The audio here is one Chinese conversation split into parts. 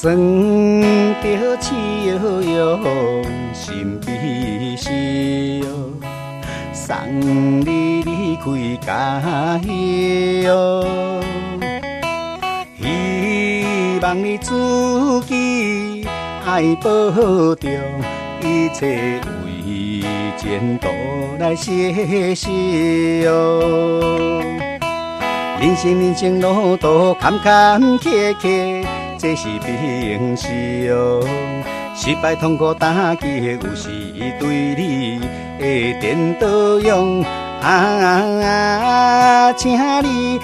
装着笑容，心悲喜哦，送你离开家乡哦。希望你自己爱保重，一切为前途来写诗哦。人生路途坎坎坷坷，这是平时哦。失败痛苦打击，有时对你的电导用。请你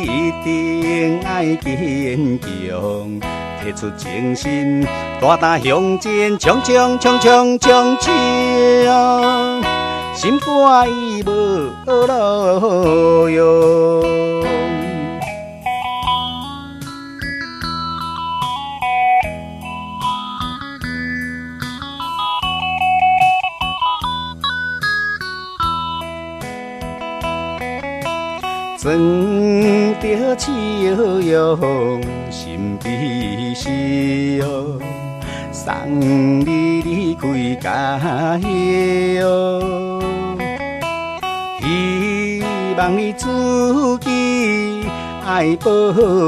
一定爱坚强，提出精神，大胆向前，冲冲冲冲冲冲，心肝已无路用。装着笑容，心悲喜哦，送你离开家乡哦。希望你自己爱保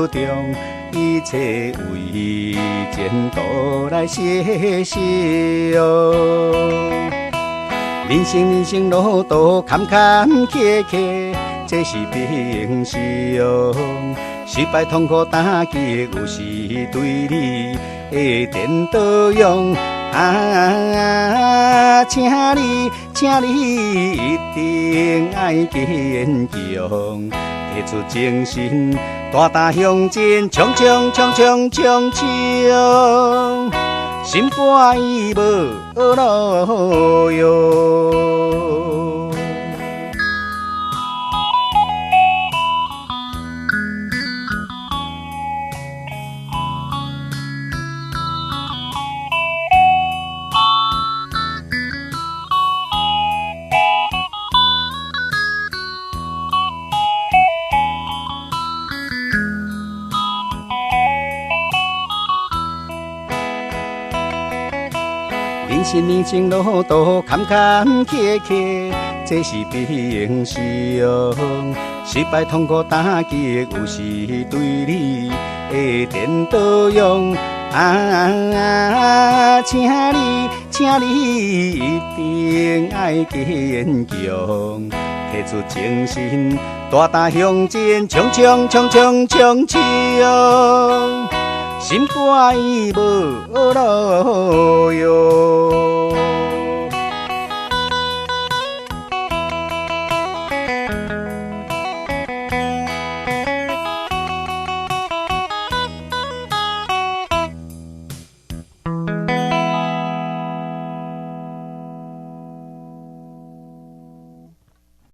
重，一切为前途来写诗哦。人生路途坎坎坷坷，这是平时哦。失败痛苦打击，有时对你的电导用。请你一定爱坚强，提出精神，大胆向前，冲冲冲冲冲冲，心肝已无路用。人生路途坎坎坷坷，这是平时哦。失败痛苦打击，有时对你的电导用。请你一定爱坚强，提出精神，大胆向前，冲冲冲冲冲冲，心肝已无路用。